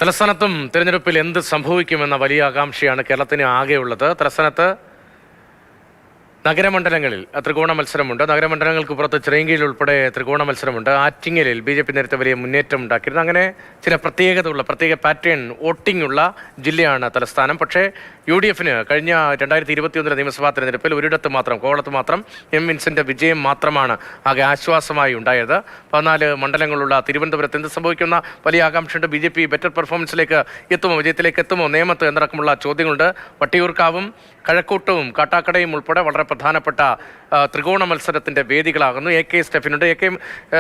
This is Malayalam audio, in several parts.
തലസ്ഥാനത്തും തിരഞ്ഞെടുപ്പിൽ എന്ത് സംഭവിക്കുമെന്ന വലിയ ആകാംക്ഷയാണ് കേരളത്തിന് ആകെയുള്ളത്. തലസ്ഥാനത്ത് നഗരമണ്ഡലങ്ങളിൽ ത്രികോണ മത്സരമുണ്ട്. നഗരമണ്ഡലങ്ങൾക്ക് പുറത്ത് ചിറയൻകീഴിൽ ഉൾപ്പെടെ ത്രികോണ മത്സരമുണ്ട്. ആറ്റിങ്ങലിൽ BJP നേരത്തെ വലിയ മുന്നേറ്റം ഉണ്ടാക്കിയിരുന്നു. അങ്ങനെ ചില പ്രത്യേക പാറ്റേൺ വോട്ടിംഗ് ഉള്ള ജില്ലയാണ് തലസ്ഥാനം. പക്ഷേ UDF-ന് കഴിഞ്ഞ 2021 നിയമസഭാ തെരഞ്ഞെടുപ്പിൽ ഒരിടത്ത് മാത്രം, കോവളത്ത് മാത്രം വിൻസെന്റ് വിജയം മാത്രമാണ് ആകെ ആശ്വാസമായി ഉണ്ടായത്. 14 മണ്ഡലങ്ങളുള്ള തിരുവനന്തപുരത്ത് എന്ത് സംഭവിക്കുന്ന വലിയ ആകാംക്ഷയുണ്ട്. BJP ബെറ്റർ പെർഫോമൻസിലേക്ക് എത്തുമോ, വിജയത്തിലേക്ക് എത്തുമോ, നേമത്ത് എന്നടക്കമുള്ള ചോദ്യങ്ങളുണ്ട്. വട്ടിയൂർക്കാവും കഴക്കൂട്ടവും കാട്ടാക്കടയും ഉൾപ്പെടെ വളരെ പ്രധാനപ്പെട്ട ത്രികോണ മത്സരത്തിന്റെ വേദികളാകുന്നു. AK സ്റ്റെഫിനുണ്ട്. AK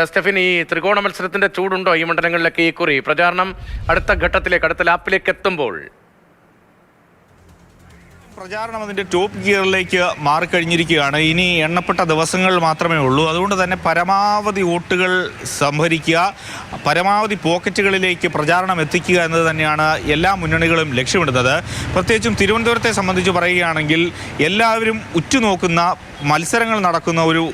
സ്റ്റെഫിൻ, ഈ ത്രികോണ മത്സരത്തിന്റെ ചൂടുണ്ടോ ഈ മണ്ഡലങ്ങളിലൊക്കെ ഈ കുറി? പ്രചാരണം അടുത്ത ഘട്ടത്തിലേക്ക്, അടുത്ത ലാപ്പിലേക്ക് എത്തുമ്പോൾ പ്രചാരണം അതിൻ്റെ ടോപ്പ് ഗിയറിലേക്ക് മാറിക്കഴിഞ്ഞിരിക്കുകയാണ്. ഇനി എണ്ണപ്പെട്ട ദിവസങ്ങൾ മാത്രമേ ഉള്ളൂ. അതുകൊണ്ട് തന്നെ പരമാവധി വോട്ടുകൾ സംഭരിക്കുക, പരമാവധി പോക്കറ്റുകളിലേക്ക് പ്രചാരണം എത്തിക്കുക എന്നത് തന്നെയാണ് എല്ലാ മുന്നണികളും ലക്ഷ്യമിടുന്നത്. പ്രത്യേകിച്ചും തിരുവനന്തപുരത്തെ സംബന്ധിച്ച് പറയുകയാണെങ്കിൽ എല്ലാവരും ഉറ്റുനോക്കുന്ന മത്സരങ്ങൾ നടക്കുന്ന ഒരു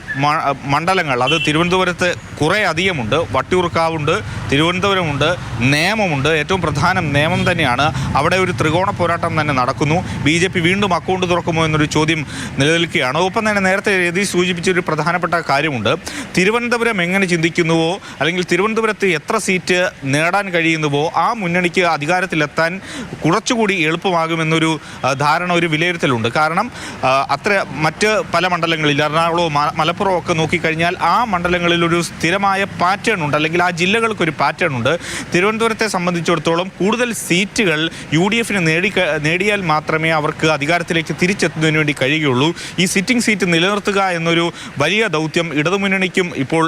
മണ്ഡലങ്ങൾ അത് തിരുവനന്തപുരത്ത് കുറേ അധികമുണ്ട്. വട്ടിയൂർക്കാവുണ്ട്, തിരുവനന്തപുരമുണ്ട്, നേമമുണ്ട്. ഏറ്റവും പ്രധാനം നേമം തന്നെയാണ്. അവിടെ ഒരു ത്രികോണ പോരാട്ടം തന്നെ നടക്കുന്നു. BJP വീണ്ടും അക്കൗണ്ട് തുറക്കുമോ എന്നൊരു ചോദ്യം നിലനിൽക്കുകയാണ്. ഒപ്പം തന്നെ നേരത്തെ രതീഷ് സൂചിപ്പിച്ചൊരു പ്രധാനപ്പെട്ട കാര്യമുണ്ട്. തിരുവനന്തപുരം എങ്ങനെ ചിന്തിക്കുന്നുവോ, അല്ലെങ്കിൽ തിരുവനന്തപുരത്ത് എത്ര സീറ്റ് നേടാൻ കഴിയുന്നുവോ ആ മുന്നണിക്ക് അധികാരത്തിലെത്താൻ കുറച്ചുകൂടി എളുപ്പമാകുമെന്നൊരു ധാരണ, ഒരു വിലയിരുത്തലുണ്ട്. കാരണം അത്ര മറ്റ് പല മണ്ഡലങ്ങളിൽ, എറണാകുളവും മലപ്പുറവും ഒക്കെ നോക്കിക്കഴിഞ്ഞാൽ ആ മണ്ഡലങ്ങളിൽ ഒരു സ്ഥിരമായ പാറ്റേൺ ഉണ്ട്, അല്ലെങ്കിൽ ആ ജില്ലകൾക്കൊരു പാറ്റേൺ ഉണ്ട്. തിരുവനന്തപുരത്തെ സംബന്ധിച്ചിടത്തോളം കൂടുതൽ സീറ്റുകൾ UDF-ന് നേടിയാൽ മാത്രമേ അവർക്ക് അധികാരത്തിലേക്ക് തിരിച്ചെത്തുന്നതിന് വേണ്ടി കഴിയുകയുള്ളൂ. ഈ സിറ്റിംഗ് സീറ്റ് നിലനിർത്തുക എന്നൊരു വലിയ ദൗത്യം ഇടതുമുന്നണിക്കും ഇപ്പോൾ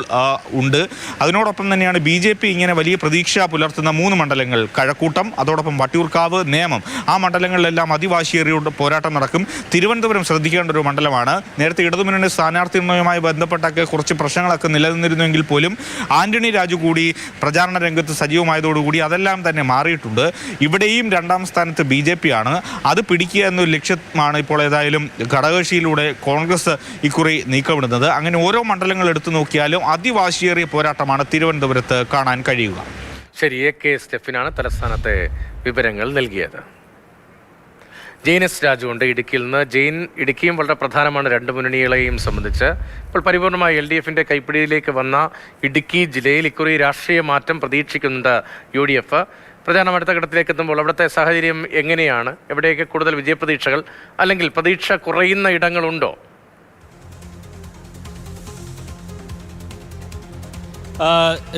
ഉണ്ട്. അതിനോടൊപ്പം തന്നെയാണ് BJP ഇങ്ങനെ വലിയ പ്രതീക്ഷ പുലർത്തുന്ന 3 മണ്ഡലങ്ങൾ, കഴക്കൂട്ടം, അതോടൊപ്പം വട്ടിയൂർക്കാവ്, നേമം. ആ മണ്ഡലങ്ങളിലെല്ലാം അതിവാശിയേറിയ പോരാട്ടം നടക്കും. തിരുവനന്തപുരം ശ്രദ്ധിക്കേണ്ട ഒരു മണ്ഡലമാണ്. നേരത്തെ ഇടതുമുന്നണി സ്ഥാനാർത്ഥിയുമായി ബന്ധപ്പെട്ടൊക്കെ കുറച്ച് പ്രശ്നങ്ങളൊക്കെ നിലനിന്നിരുന്നെങ്കിൽ പോലും ആന്റണി രാജു കൂടി പ്രചാരണ രംഗത്ത് സജീവമായതോടുകൂടി അതെല്ലാം തന്നെ മാറിയിട്ടുണ്ട്. ഇവിടെയും 2ാം സ്ഥാനത്ത് BJP ആണ്. അത് പിടിക്കുക എന്നൊരു ലക്ഷ്യമാണ് ഇപ്പോൾ ഏതായാലും ഘടകകക്ഷിയിലൂടെ കോൺഗ്രസ് ഇക്കുറി നീക്കമിടുന്നത്. അങ്ങനെ ഓരോ മണ്ഡലങ്ങൾ എടുത്തു നോക്കിയാലും അതിവാശിയേറിയ പോരാട്ടമാണ് തിരുവനന്തപുരത്ത് കാണാൻ കഴിയുക. ശരി, AK സ്റ്റെഫിനാണ് തലസ്ഥാനത്തെ വിവരങ്ങൾ നൽകിയത്. ജെയിൻ രാജു ഉണ്ട് ഇടുക്കിയിൽ നിന്ന്. ജെയിൻ, ഇടുക്കിയും വളരെ പ്രധാനമാണ് 2 മുന്നണികളെയും സംബന്ധിച്ച്. ഇപ്പോൾ പരിപൂർണമായി LDF-ന്റെ കൈപ്പിടിയിലേക്ക് വന്ന ഇടുക്കി ജില്ലയിൽ ഇക്കുറി രാഷ്ട്രീയ മാറ്റം പ്രതീക്ഷിക്കുന്നുണ്ട് UDF. പ്രചാരണം അടുത്ത ഘട്ടത്തിലേക്ക് എത്തുമ്പോൾ അവിടുത്തെ സാഹചര്യം എങ്ങനെയാണ്? എവിടെയൊക്കെ കൂടുതൽ വിജയപ്രതീക്ഷകൾ, അല്ലെങ്കിൽ പ്രതീക്ഷ കുറയുന്ന ഇടങ്ങളുണ്ടോ?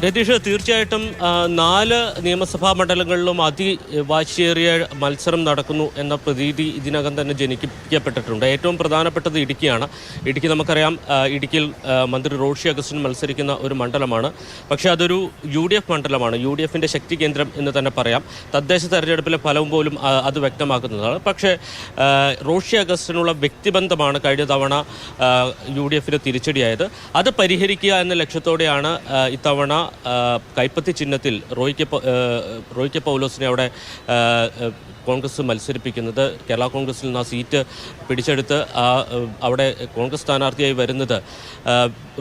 രതീഷ്, തീർച്ചയായിട്ടും 4 നിയമസഭാ മണ്ഡലങ്ങളിലും അതിവാശിയേറിയ മത്സരം നടക്കുന്നു എന്ന പ്രതീതി ഇതിനകം തന്നെ ജനിപ്പിക്കപ്പെട്ടിട്ടുണ്ട്. ഏറ്റവും പ്രധാനപ്പെട്ടത് ഇടുക്കിയാണ്. ഇടുക്കി നമുക്കറിയാം, ഇടുക്കിയിൽ മന്ത്രി റോഷി അഗസ്റ്റിൻ മത്സരിക്കുന്ന ഒരു മണ്ഡലമാണ്. പക്ഷേ അതൊരു UDF മണ്ഡലമാണ്, UDF-ന്റെ ശക്തി കേന്ദ്രം എന്ന് തന്നെ പറയാം. തദ്ദേശ തെരഞ്ഞെടുപ്പിലെ ഫലവും പോലും അത് വ്യക്തമാക്കുന്നതാണ്. പക്ഷേ റോഷി അഗസ്റ്റിനുള്ള വ്യക്തിബന്ധമാണ് കഴിഞ്ഞ തവണ UDF-ന് തിരിച്ചടിയായത്. അത് പരിഹരിക്കുക എന്ന ലക്ഷ്യത്തോടെയാണ് ഇത്തവണ കൈപ്പത്തി ചിഹ്നത്തിൽ റോയ്ക്ക് പൗലോസിനെ അവിടെ കോൺഗ്രസ് മത്സരിപ്പിക്കുന്നത്. കേരള കോൺഗ്രസിൽ നിന്ന് ആ സീറ്റ് പിടിച്ചെടുത്ത് അവിടെ കോൺഗ്രസ് സ്ഥാനാർത്ഥിയായി വരുന്നത്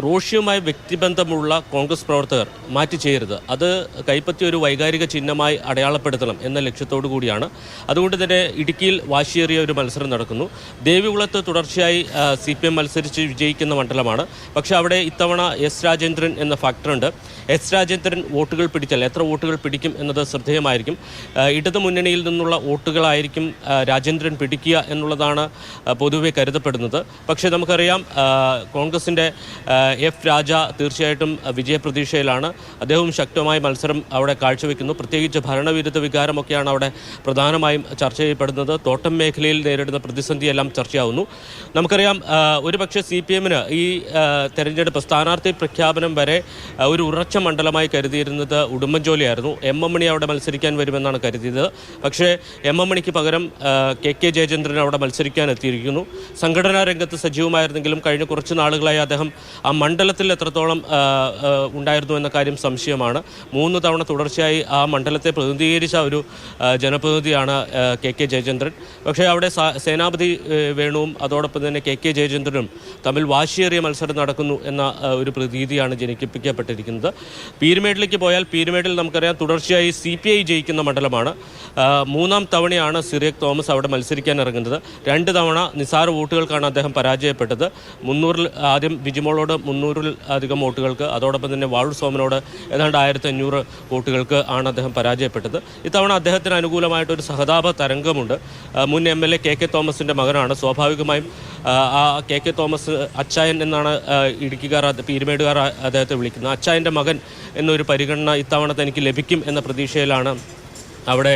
റോഷിയുമായി വ്യക്തിബന്ധമുള്ള കോൺഗ്രസ് പ്രവർത്തകർ മാറ്റി ചെയ്യരുത്, അത് കൈപ്പത്തി ഒരു വൈകാരിക ചിഹ്നമായി അടയാളപ്പെടുത്തണം എന്ന ലക്ഷ്യത്തോടു കൂടിയാണ്. അതുകൊണ്ട് തന്നെ ഇടുക്കിയിൽ വാശിയേറിയ ഒരു മത്സരം നടക്കുന്നു. ദേവികുളത്ത് തുടർച്ചയായി CPM മത്സരിച്ച് വിജയിക്കുന്ന മണ്ഡലമാണ്. പക്ഷേ അവിടെ ഇത്തവണ S. രാജേന്ദ്രൻ എന്ന ഫാക്ടറുണ്ട്. S. രാജേന്ദ്രൻ വോട്ടുകൾ പിടിച്ചാൽ എത്ര വോട്ടുകൾ പിടിക്കും എന്നത് ശ്രദ്ധേയമായിരിക്കും. ഇടതു മുന്നണിയിൽ നിന്നുള്ള വോട്ടുകളായിരിക്കും രാജേന്ദ്രൻ പിടിക്കുക എന്നുള്ളതാണ് പൊതുവെ കരുതപ്പെടുന്നത്. പക്ഷേ നമുക്കറിയാം, കോൺഗ്രസിൻ്റെ F. രാജ തീർച്ചയായിട്ടും വിജയപ്രതീക്ഷയിലാണ്. അദ്ദേഹവും ശക്തമായ മത്സരം അവിടെ കാഴ്ചവെക്കുന്നു. പ്രത്യേകിച്ച് ഭരണവിരുദ്ധ വികാരമൊക്കെയാണ് അവിടെ പ്രധാനമായും ചർച്ച ചെയ്യപ്പെടുന്നത്. തോട്ടം മേഖലയിൽ നേരിടുന്ന പ്രതിസന്ധിയെല്ലാം ചർച്ചയാവുന്നു. നമുക്കറിയാം, ഒരുപക്ഷെ CPM-ന് ഈ തെരഞ്ഞെടുപ്പ് സ്ഥാനാർത്ഥി പ്രഖ്യാപനം വരെ ഒരു ഉറച്ച മണ്ഡലമായി കരുതിയിരുന്നത് ഉടുമ്പൻചോലയായിരുന്നു. M. മണി അവിടെ മത്സരിക്കാൻ വരുമെന്നാണ് കരുതിയത്. പക്ഷേ M. മണിക്ക് പകരം KK ജയചന്ദ്രൻ അവിടെ മത്സരിക്കാൻ എത്തിയിരിക്കുന്നു. സംഘടനാ രംഗത്ത് സജീവമായിരുന്നെങ്കിലും കഴിഞ്ഞ കുറച്ച് നാളുകളായി അദ്ദേഹം ആ മണ്ഡലത്തിൽ എത്രത്തോളം ഉണ്ടായിരുന്നു എന്ന കാര്യം സംശയമാണ്. 3 തവണ തുടർച്ചയായി ആ മണ്ഡലത്തെ പ്രതിനിധീകരിച്ച ഒരു ജനപ്രതിനിധിയാണ് KK ജയചന്ദ്രൻ. പക്ഷേ അവിടെ സേനാപതി വേണുവും അതോടൊപ്പം തന്നെ KK ജയചന്ദ്രനും തമ്മിൽ വാശിയേറിയ മത്സരം നടക്കുന്നു എന്ന ഒരു പ്രതീതിയാണ് ജനിപ്പിക്കപ്പെട്ടിരിക്കുന്നത്. പീരുമേട്ടിലേക്ക് പോയാൽ പീരുമേട്ടിൽ നമുക്കറിയാം തുടർച്ചയായി CPI ജയിക്കുന്ന മണ്ഡലമാണ്. മൂന്നാം തവണയാണ് സിറിയക് തോമസ് അവിടെ മത്സരിക്കാൻ ഇറങ്ങുന്നത്. 2 തവണ നിസാര വോട്ടുകൾക്കാണ് അദ്ദേഹം പരാജയപ്പെട്ടത്. 300 ആദ്യം ബിജിമോളോട് 300-ൽ അധികം വോട്ടുകൾക്ക്, അതോടൊപ്പം തന്നെ വാഴൂർ സോമനോട് ഏതാണ്ട് 1500 വോട്ടുകൾക്ക് ആണ് അദ്ദേഹം പരാജയപ്പെട്ടത്. ഇത്തവണ അദ്ദേഹത്തിന് അനുകൂലമായിട്ടൊരു സഹതാപ തരംഗമുണ്ട്. മുൻ MLA KK തോമസിൻ്റെ മകനാണ്. സ്വാഭാവികമായും ആ KK തോമസ് അച്ചായൻ എന്നാണ് ഇടുക്കിക്കാർ പീരുമേടുകാർ അദ്ദേഹത്തെ വിളിക്കുന്നത്. അച്ചായൻ്റെ മകൻ എന്നൊരു പരിഗണന ഇത്തവണ തനിക്ക് ലഭിക്കും എന്ന പ്രതീക്ഷയിലാണ് അവിടെ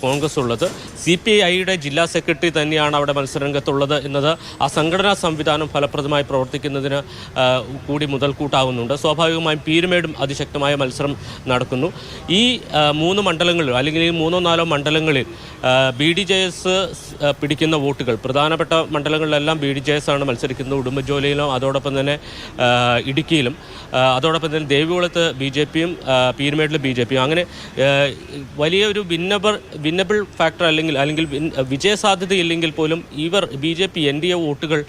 കോൺഗ്രസ് ഉള്ളത്. CPIയുടെ ജില്ലാ സെക്രട്ടറി തന്നെയാണ് അവിടെ മത്സരരംഗത്തുള്ളത് എന്നത് ആ സംഘടനാ സംവിധാനം ഫലപ്രദമായി പ്രവർത്തിക്കുന്നതിന് കൂടി മുതൽക്കൂട്ടാവുന്നുണ്ട്. സ്വാഭാവികമായും പീരുമേടും അതിശക്തമായ മത്സരം നടക്കുന്നു. ഈ 3 മണ്ഡലങ്ങളിൽ അല്ലെങ്കിൽ ഈ 3-4 മണ്ഡലങ്ങളിൽ BDJS പിടിക്കുന്ന വോട്ടുകൾ, പ്രധാനപ്പെട്ട മണ്ഡലങ്ങളിലെല്ലാം BDJS ആണ് മത്സരിക്കുന്നത്. ഉടുമ്പൻചോലയിലും അതോടൊപ്പം തന്നെ ഇടുക്കിയിലും അതോടൊപ്പം തന്നെ ദേവികുളത്ത് BJPയും പീരുമേട്ടിൽ BJPയും. അങ്ങനെ വലിയൊരു വിന്നബിൾ ഫാക്ടർ അല്ലെങ്കിൽ വിജയസാധ്യതയില്ലെങ്കിൽ പോലും ഇവർ BJP NDA വോട്ടുകൾ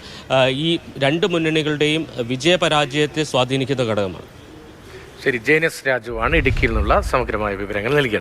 ഈ 2 മുന്നണികളുടെയും വിജയപരാജയത്തെ സ്വാധീനിക്കുന്ന ഘടകമാണ്. ശരി, JNS രാജുവാണ് ഇടുക്കിയിൽ നിന്നുള്ള സമഗ്രമായ വിവരങ്ങൾ നൽകിയത്.